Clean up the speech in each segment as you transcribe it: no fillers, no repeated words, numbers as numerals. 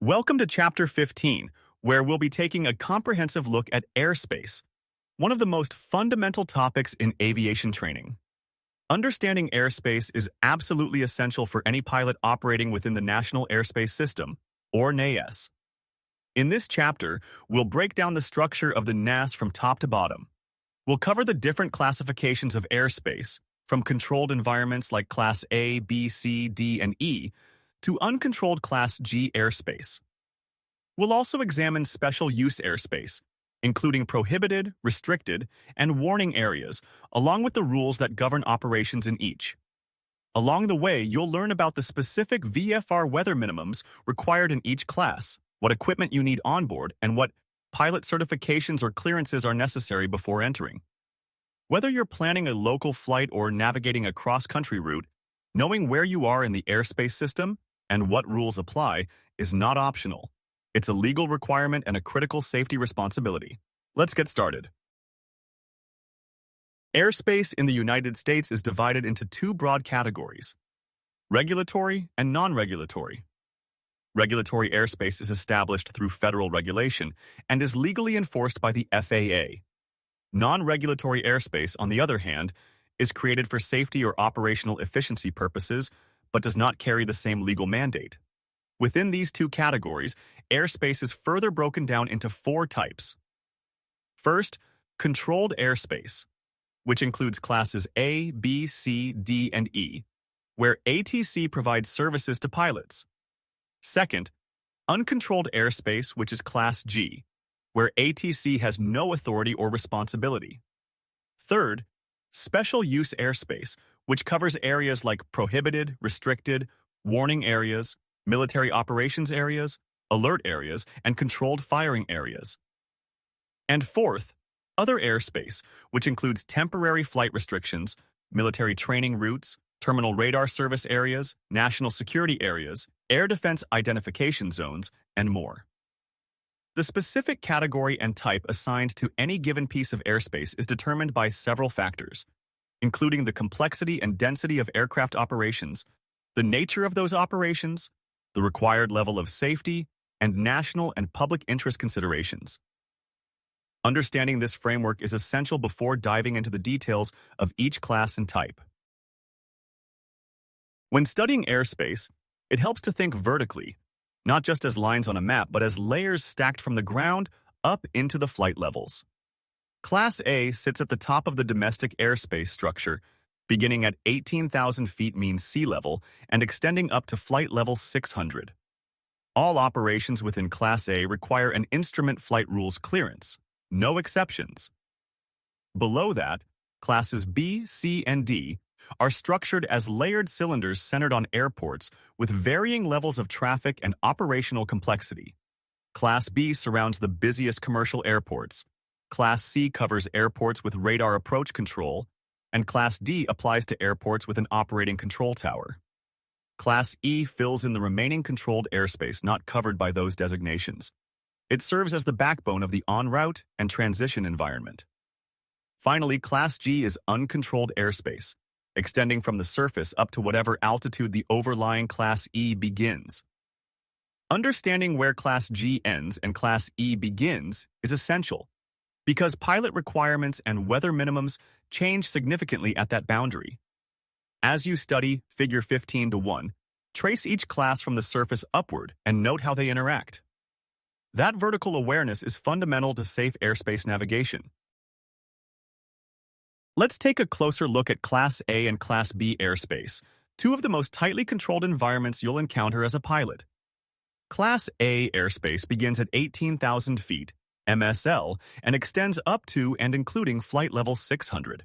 Welcome to Chapter 15, where we'll be taking a comprehensive look at airspace, one of the most fundamental topics in aviation training. Understanding airspace is absolutely essential for any pilot operating within the National Airspace System, or NAS. In this chapter, we'll break down the structure of the NAS from top to bottom. We'll cover the different classifications of airspace, from controlled environments like Class A, B, C, D, and E, to uncontrolled Class G airspace. We'll also examine special use airspace, including prohibited, restricted, and warning areas, along with the rules that govern operations in each. Along the way, you'll learn about the specific VFR weather minimums required in each class, what equipment you need on board, and what pilot certifications or clearances are necessary before entering. Whether you're planning a local flight or navigating a cross-country route, knowing where you are in the airspace system and what rules apply is not optional. It's a legal requirement and a critical safety responsibility. Let's get started. Airspace in the United States is divided into two broad categories: regulatory and non-regulatory. Regulatory airspace is established through federal regulation and is legally enforced by the FAA. Non-regulatory airspace, on the other hand, is created for safety or operational efficiency purposes, but does not carry the same legal mandate. Within these two categories, airspace is further broken down into four types. First, controlled airspace, which includes classes A, B, C, D, and E, where ATC provides services to pilots. Second, uncontrolled airspace, which is Class G, where ATC has no authority or responsibility. Third, special use airspace, which covers areas like prohibited, restricted, warning areas, military operations areas, alert areas, and controlled firing areas. And fourth, other airspace, which includes temporary flight restrictions, military training routes, terminal radar service areas, national security areas, air defense identification zones, and more. The specific category and type assigned to any given piece of airspace is determined by several factors, including the complexity and density of aircraft operations, the nature of those operations, the required level of safety, and national and public interest considerations. Understanding this framework is essential before diving into the details of each class and type. When studying airspace, it helps to think vertically, not just as lines on a map, but as layers stacked from the ground up into the flight levels. Class A sits at the top of the domestic airspace structure, beginning at 18,000 feet mean sea level and extending up to flight level 600. All operations within Class A require an instrument flight rules clearance, no exceptions. Below that, classes B, C, and D are structured as layered cylinders centered on airports with varying levels of traffic and operational complexity. Class B surrounds the busiest commercial airports. Class C covers airports with radar approach control, and Class D applies to airports with an operating control tower. Class E fills in the remaining controlled airspace not covered by those designations. It serves as the backbone of the en route and transition environment. Finally, Class G is uncontrolled airspace, extending from the surface up to whatever altitude the overlying Class E begins. Understanding where Class G ends and Class E begins is essential, because pilot requirements and weather minimums change significantly at that boundary. As you study Figure 15:1, trace each class from the surface upward and note how they interact. That vertical awareness is fundamental to safe airspace navigation. Let's take a closer look at Class A and Class B airspace, two of the most tightly controlled environments you'll encounter as a pilot. Class A airspace begins at 18,000 feet, MSL, and extends up to and including flight level 600.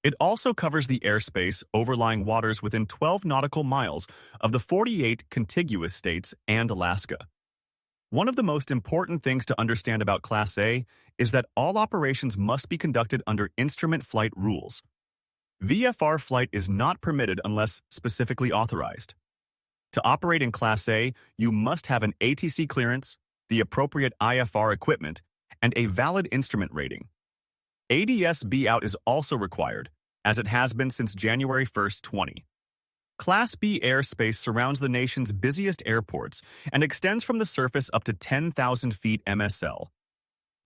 It also covers the airspace overlying waters within 12 nautical miles of the 48 contiguous states and Alaska. One of the most important things to understand about Class A is that all operations must be conducted under instrument flight rules. VFR flight is not permitted unless specifically authorized. To operate in Class A, you must have an ATC clearance, the appropriate IFR equipment, and a valid instrument rating. ADS-B out is also required, as it has been since January 1, 2020. Class B airspace surrounds the nation's busiest airports and extends from the surface up to 10,000 feet MSL.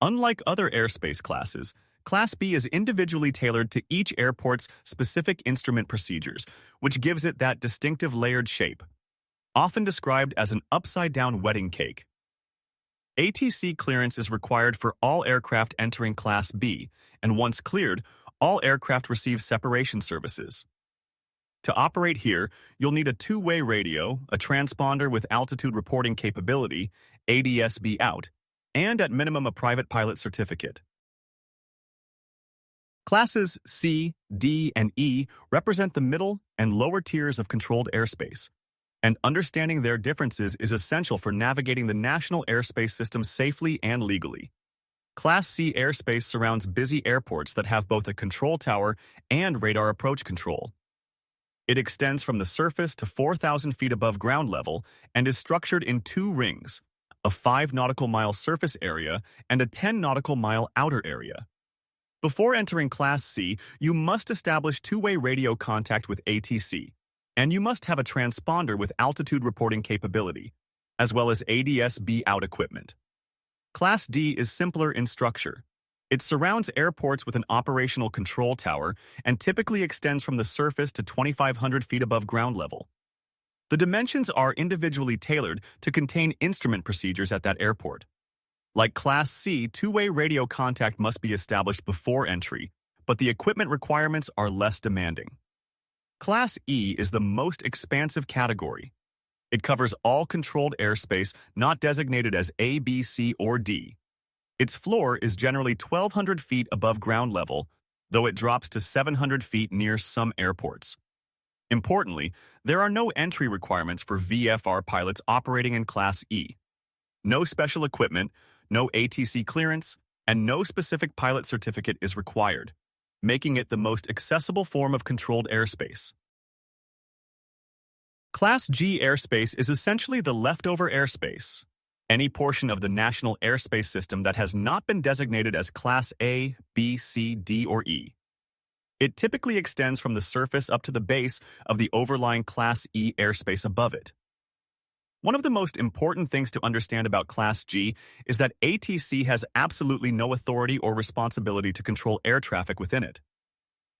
Unlike other airspace classes, Class B is individually tailored to each airport's specific instrument procedures, which gives it that distinctive layered shape, often described as an upside-down wedding cake. ATC clearance is required for all aircraft entering Class B, and once cleared, all aircraft receive separation services. To operate here, you'll need a two-way radio, a transponder with altitude reporting capability, ADS-B out, and at minimum a private pilot certificate. Classes C, D, and E represent the middle and lower tiers of controlled airspace, and understanding their differences is essential for navigating the national airspace system safely and legally. Class C airspace surrounds busy airports that have both a control tower and radar approach control. It extends from the surface to 4,000 feet above ground level and is structured in two rings, a 5 nautical mile surface area and a 10 nautical mile outer area. Before entering Class C, you must establish two-way radio contact with ATC, and you must have a transponder with altitude reporting capability, as well as ADS-B out equipment. Class D is simpler in structure. It surrounds airports with an operational control tower and typically extends from the surface to 2,500 feet above ground level. The dimensions are individually tailored to contain instrument procedures at that airport. Like Class C, two-way radio contact must be established before entry, but the equipment requirements are less demanding. Class E is the most expansive category. It covers all controlled airspace not designated as A, B, C, or D. Its floor is generally 1,200 feet above ground level, though it drops to 700 feet near some airports. Importantly, there are no entry requirements for VFR pilots operating in Class E. No special equipment, no ATC clearance, and no specific pilot certificate is required, making it the most accessible form of controlled airspace. Class G airspace is essentially the leftover airspace, any portion of the national airspace system that has not been designated as Class A, B, C, D, or E. It typically extends from the surface up to the base of the overlying Class E airspace above it. One of the most important things to understand about Class G is that ATC has absolutely no authority or responsibility to control air traffic within it.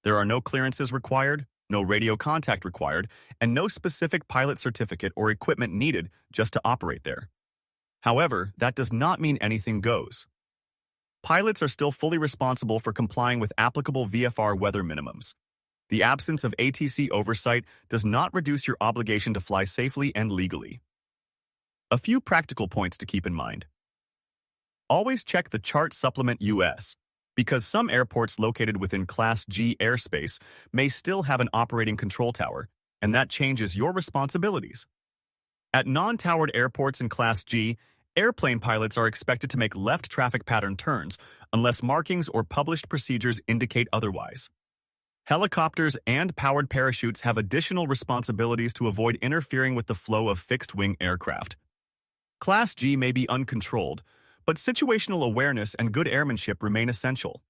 There are no clearances required, no radio contact required, and no specific pilot certificate or equipment needed just to operate there. However, that does not mean anything goes. Pilots are still fully responsible for complying with applicable VFR weather minimums. The absence of ATC oversight does not reduce your obligation to fly safely and legally. A few practical points to keep in mind. Always check the Chart Supplement US, because some airports located within Class G airspace may still have an operating control tower, and that changes your responsibilities. At non-towered airports in Class G, airplane pilots are expected to make left traffic pattern turns unless markings or published procedures indicate otherwise. Helicopters and powered parachutes have additional responsibilities to avoid interfering with the flow of fixed-wing aircraft. Class G may be uncontrolled, but situational awareness and good airmanship remain essential.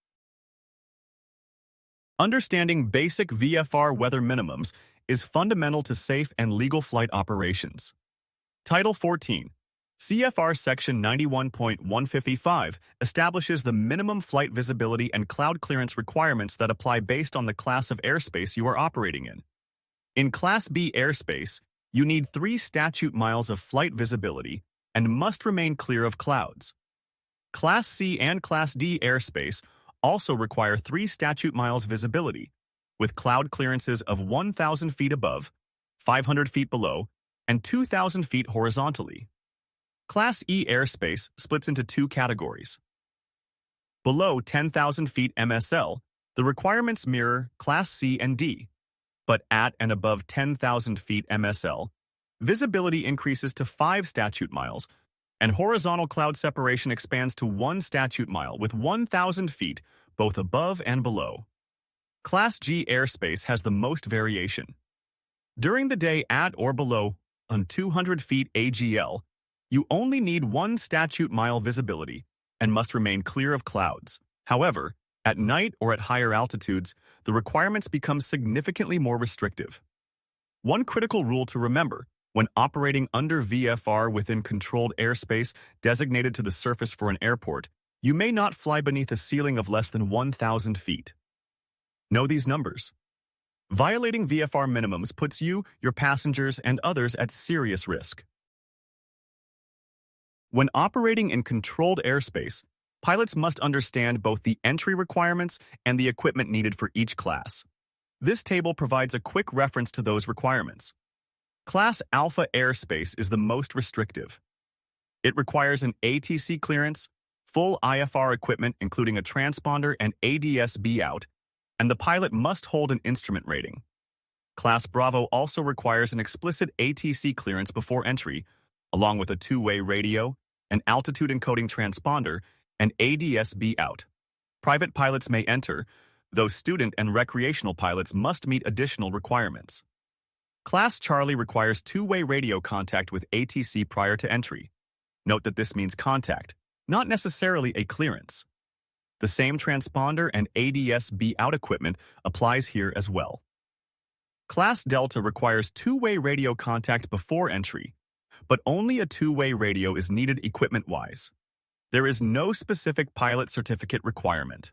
Understanding basic VFR weather minimums is fundamental to safe and legal flight operations. Title 14, CFR Section 91.155 establishes the minimum flight visibility and cloud clearance requirements that apply based on the class of airspace you are operating in. In Class B airspace, you need 3 statute miles of flight visibility and must remain clear of clouds. Class C and Class D airspace also require 3 statute miles visibility, with cloud clearances of 1,000 feet above, 500 feet below, and 2,000 feet horizontally. Class E airspace splits into 2 categories. Below 10,000 feet MSL, the requirements mirror Class C and D, but at and above 10,000 feet MSL, visibility increases to 5 statute miles, and horizontal cloud separation expands to 1 statute mile with 1,000 feet both above and below. Class G airspace has the most variation. During the day at or below on 200 feet AGL, you only need 1 statute mile visibility and must remain clear of clouds. However, at night or at higher altitudes, the requirements become significantly more restrictive. One critical rule to remember: when operating under VFR within controlled airspace designated to the surface for an airport, you may not fly beneath a ceiling of less than 1,000 feet. Know these numbers. Violating VFR minimums puts you, your passengers, and others at serious risk. When operating in controlled airspace, pilots must understand both the entry requirements and the equipment needed for each class. This table provides a quick reference to those requirements. Class Alpha airspace is the most restrictive. It requires an ATC clearance, full IFR equipment including a transponder and ADS-B out, and the pilot must hold an instrument rating. Class Bravo also requires an explicit ATC clearance before entry, along with a two-way radio, an altitude encoding transponder, and ADS-B out. Private pilots may enter, though student and recreational pilots must meet additional requirements. Class Charlie requires two-way radio contact with ATC prior to entry. Note that this means contact, not necessarily a clearance. The same transponder and ADS-B out equipment applies here as well. Class Delta requires two-way radio contact before entry, but only a two-way radio is needed equipment-wise. There is no specific pilot certificate requirement.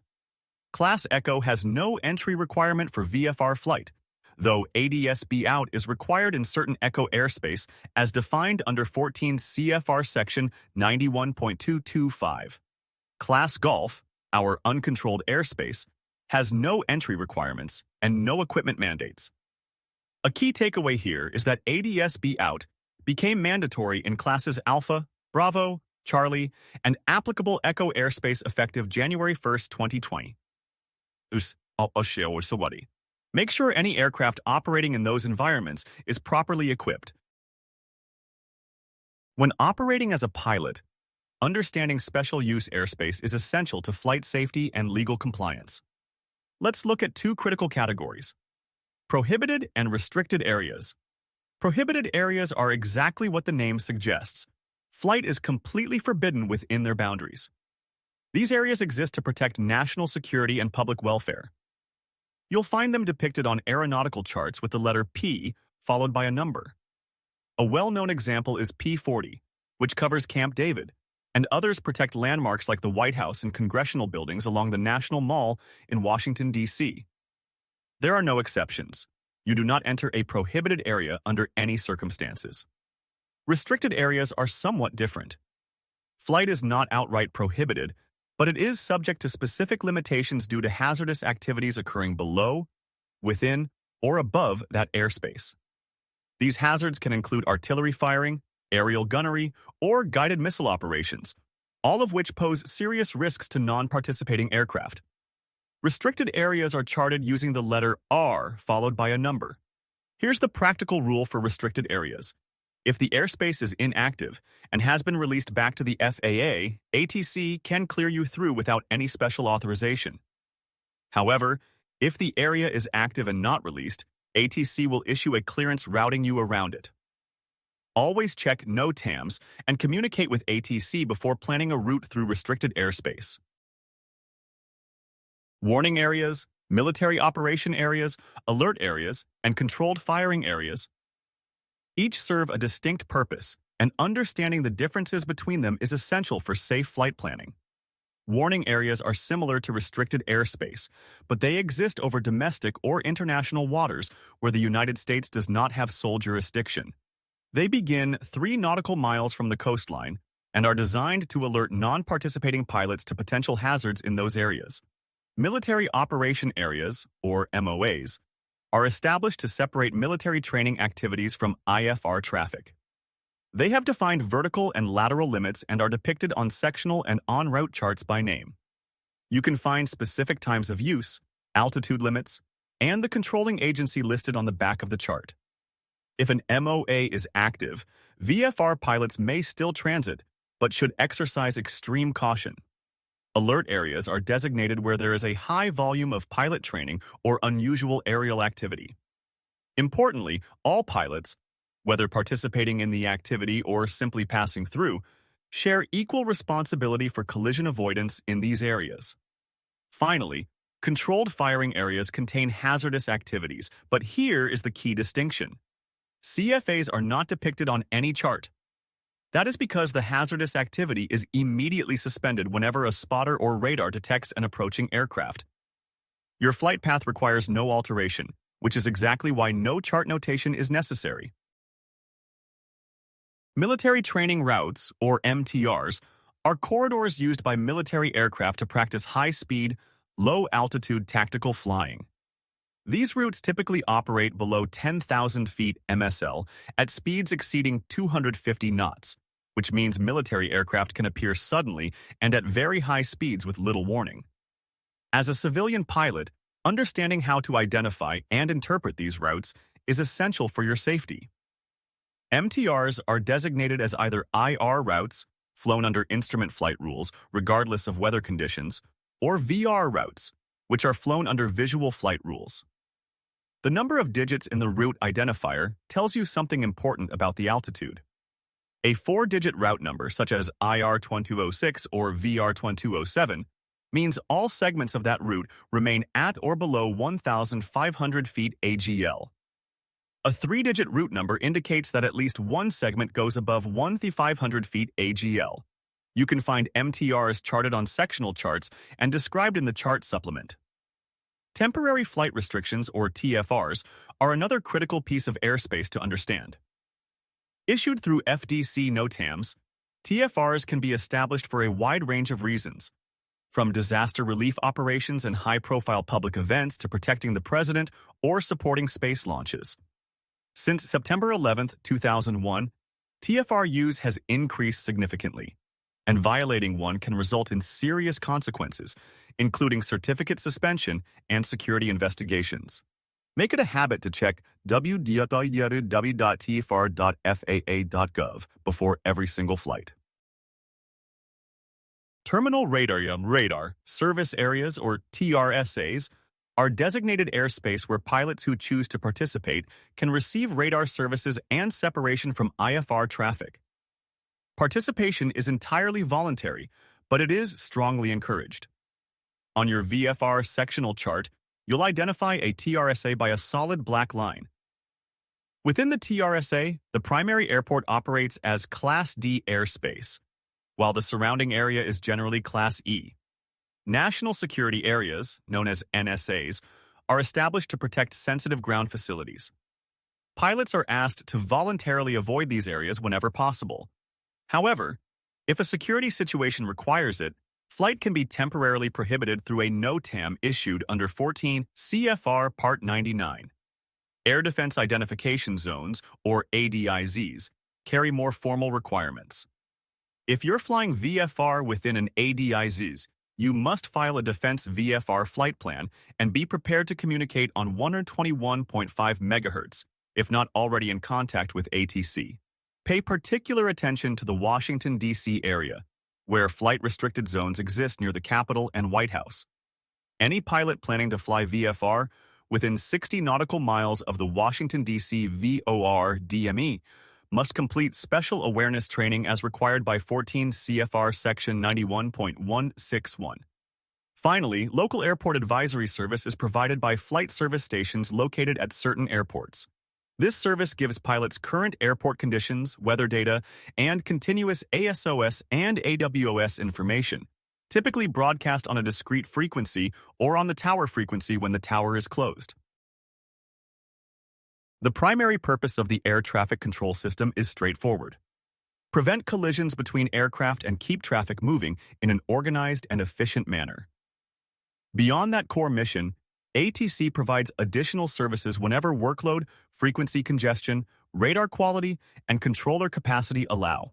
Class Echo has no entry requirement for VFR flight, though ADS-B out is required in certain Echo airspace as defined under 14 CFR Section 91.225. Class Golf, our uncontrolled airspace, has no entry requirements and no equipment mandates. A key takeaway here is that ADS-B out became mandatory in classes Alpha, Bravo, Charlie, and applicable Echo airspace effective January 1, 2020. Make sure any aircraft operating in those environments is properly equipped. When operating as a pilot, understanding special use airspace is essential to flight safety and legal compliance. Let's look at two critical categories: prohibited and restricted areas. Prohibited areas are exactly what the name suggests. Flight is completely forbidden within their boundaries. These areas exist to protect national security and public welfare. You'll find them depicted on aeronautical charts with the letter P followed by a number. A well-known example is P40, which covers Camp David, and others protect landmarks like the White House and congressional buildings along the National Mall in Washington, D.C. There are no exceptions. You do not enter a prohibited area under any circumstances. Restricted areas are somewhat different. Flight is not outright prohibited, but it is subject to specific limitations due to hazardous activities occurring below, within, or above that airspace. These hazards can include artillery firing, aerial gunnery, or guided missile operations, all of which pose serious risks to non-participating aircraft. Restricted areas are charted using the letter R followed by a number. Here's the practical rule for restricted areas. If the airspace is inactive and has been released back to the FAA, ATC can clear you through without any special authorization. However, if the area is active and not released, ATC will issue a clearance routing you around it. Always check NOTAMs and communicate with ATC before planning a route through restricted airspace. Warning areas, military operation areas, alert areas, and controlled firing areas each serve a distinct purpose, and understanding the differences between them is essential for safe flight planning. Warning areas are similar to restricted airspace, but they exist over domestic or international waters where the United States does not have sole jurisdiction. They begin 3 nautical miles from the coastline and are designed to alert non-participating pilots to potential hazards in those areas. Military operation areas, or MOAs, are established to separate military training activities from IFR traffic. They have defined vertical and lateral limits and are depicted on sectional and en route charts by name. You can find specific times of use, altitude limits, and the controlling agency listed on the back of the chart. If an MOA is active, VFR pilots may still transit, but should exercise extreme caution. Alert areas are designated where there is a high volume of pilot training or unusual aerial activity. Importantly, all pilots, whether participating in the activity or simply passing through, share equal responsibility for collision avoidance in these areas. Finally, controlled firing areas contain hazardous activities, but here is the key distinction. CFAs are not depicted on any chart. That is because the hazardous activity is immediately suspended whenever a spotter or radar detects an approaching aircraft. Your flight path requires no alteration, which is exactly why no chart notation is necessary. Military training routes, or MTRs, are corridors used by military aircraft to practice high-speed, low-altitude tactical flying. These routes typically operate below 10,000 feet MSL at speeds exceeding 250 knots, which means military aircraft can appear suddenly and at very high speeds with little warning. As a civilian pilot, understanding how to identify and interpret these routes is essential for your safety. MTRs are designated as either IR routes, flown under instrument flight rules regardless of weather conditions, or VR routes, which are flown under visual flight rules. The number of digits in the route identifier tells you something important about the altitude. A 4-digit route number, such as IR-2206 or VR-2207, means all segments of that route remain at or below 1,500 feet AGL. A 3-digit route number indicates that at least one segment goes above 1,500 feet AGL. You can find MTRs charted on sectional charts and described in the chart supplement. Temporary flight restrictions, or TFRs, are another critical piece of airspace to understand. Issued through FDC NOTAMs, TFRs can be established for a wide range of reasons, from disaster relief operations and high-profile public events to protecting the president or supporting space launches. Since September 11, 2001, TFR use has increased significantly, and violating one can result in serious consequences, including certificate suspension and security investigations. Make it a habit to check www.tfr.faa.gov before every single flight. Terminal radar service areas, or TRSAs, are designated airspace where pilots who choose to participate can receive radar services and separation from IFR traffic. Participation is entirely voluntary, but it is strongly encouraged. On your VFR sectional chart, you'll identify a TRSA by a solid black line. Within the TRSA, the primary airport operates as Class D airspace, while the surrounding area is generally Class E. National security areas, known as NSAs, are established to protect sensitive ground facilities. Pilots are asked to voluntarily avoid these areas whenever possible. However, if a security situation requires it, flight can be temporarily prohibited through a NOTAM issued under 14 CFR Part 99. Air Defense Identification Zones, or ADIZs, carry more formal requirements. If you're flying VFR within an ADIZ, you must file a Defense VFR flight plan and be prepared to communicate on 121.5 MHz, if not already in contact with ATC. Pay particular attention to the Washington, D.C. area, where flight-restricted zones exist near the Capitol and White House. Any pilot planning to fly VFR within 60 nautical miles of the Washington, D.C. VOR DME must complete special awareness training as required by 14 CFR Section 91.161. Finally, local airport advisory service is provided by flight service stations located at certain airports. This service gives pilots current airport conditions, weather data, and continuous ASOS and AWOS information, typically broadcast on a discrete frequency or on the tower frequency when the tower is closed. The primary purpose of the air traffic control system is straightforward. Prevent collisions between aircraft and keep traffic moving in an organized and efficient manner. Beyond that core mission, ATC provides additional services whenever workload, frequency congestion, radar quality, and controller capacity allow.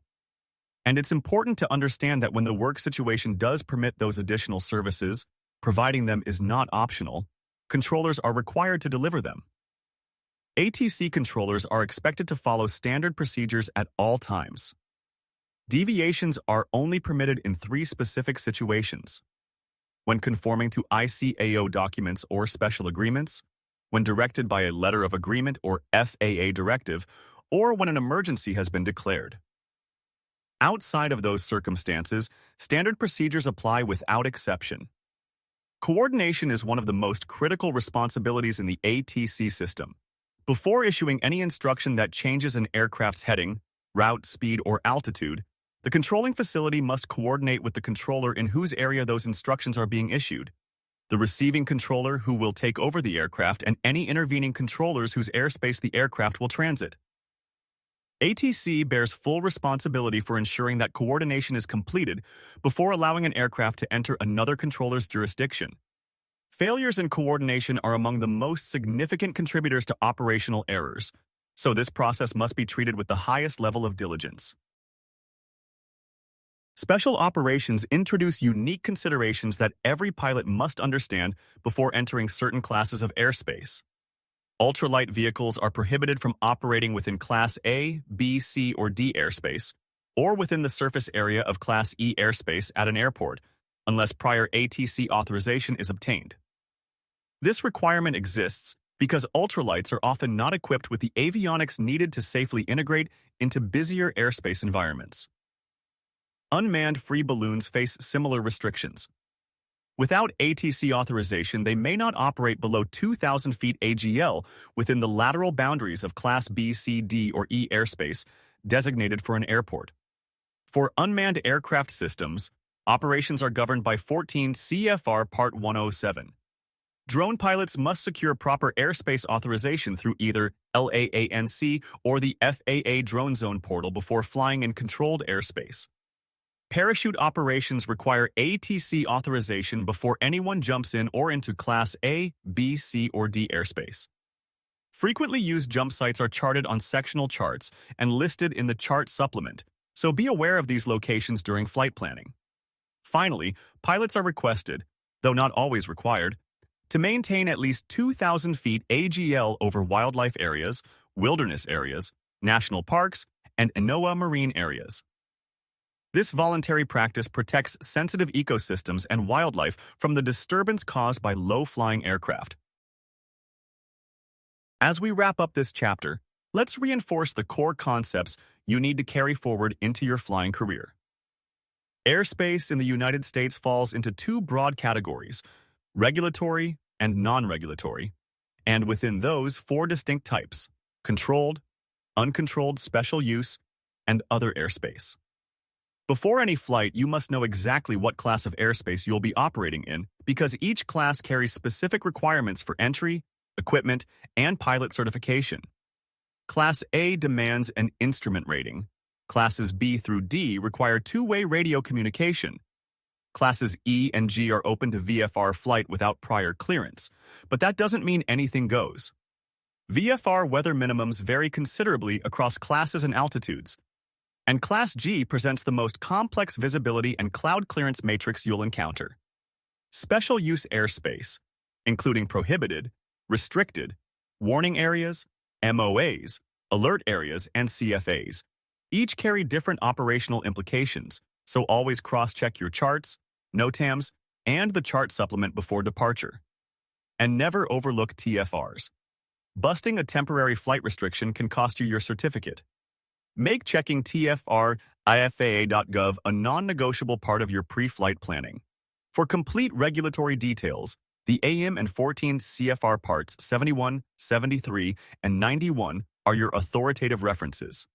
And it's important to understand that when the work situation does permit those additional services, providing them is not optional, controllers are required to deliver them. ATC controllers are expected to follow standard procedures at all times. Deviations are only permitted in 3 specific situations: when conforming to ICAO documents or special agreements, when directed by a letter of agreement or FAA directive, or when an emergency has been declared. Outside of those circumstances, standard procedures apply without exception. Coordination is one of the most critical responsibilities in the ATC system, Before issuing any instruction that changes an aircraft's heading, route, speed, or altitude, the controlling facility must coordinate with the controller in whose area those instructions are being issued, the receiving controller who will take over the aircraft, and any intervening controllers whose airspace the aircraft will transit. ATC bears full responsibility for ensuring that coordination is completed before allowing an aircraft to enter another controller's jurisdiction. Failures in coordination are among the most significant contributors to operational errors, so this process must be treated with the highest level of diligence. Special operations introduce unique considerations that every pilot must understand before entering certain classes of airspace. Ultralight vehicles are prohibited from operating within Class A, B, C, or D airspace, or within the surface area of Class E airspace at an airport, unless prior ATC authorization is obtained. This requirement exists because ultralights are often not equipped with the avionics needed to safely integrate into busier airspace environments. Unmanned free balloons face similar restrictions. Without ATC authorization, they may not operate below 2,000 feet AGL within the lateral boundaries of Class B, C, D, or E airspace designated for an airport. For unmanned aircraft systems, operations are governed by 14 CFR Part 107. Drone pilots must secure proper airspace authorization through either LAANC or the FAA Drone Zone portal before flying in controlled airspace. Parachute operations require ATC authorization before anyone jumps in or into Class A, B, C, or D airspace. Frequently used jump sites are charted on sectional charts and listed in the chart supplement, so be aware of these locations during flight planning. Finally, pilots are requested, though not always required, to maintain at least 2,000 feet AGL over wildlife areas, wilderness areas, national parks, and NOAA marine areas. This voluntary practice protects sensitive ecosystems and wildlife from the disturbance caused by low-flying aircraft. As we wrap up this chapter, let's reinforce the core concepts you need to carry forward into your flying career. Airspace in the United States falls into two broad categories: regulatory and non-regulatory, and within those, four distinct types: controlled, uncontrolled special use, and other airspace. Before any flight, you must know exactly what class of airspace you'll be operating in, because each class carries specific requirements for entry, equipment, and pilot certification. Class A demands an instrument rating. Classes B through D require two-way radio communication. Classes E and G are open to VFR flight without prior clearance, but that doesn't mean anything goes. VFR weather minimums vary considerably across classes and altitudes, and Class G presents the most complex visibility and cloud clearance matrix you'll encounter. Special use airspace, including prohibited, restricted, warning areas, MOAs, alert areas, and CFAs, each carry different operational implications, so always cross-check your charts, NOTAMs, and the chart supplement before departure. And never overlook TFRs. Busting a temporary flight restriction can cost you your certificate. Make checking TFR IFAA.gov a non-negotiable part of your pre-flight planning. For complete regulatory details, the AM and 14 CFR Parts 71, 73, and 91 are your authoritative references.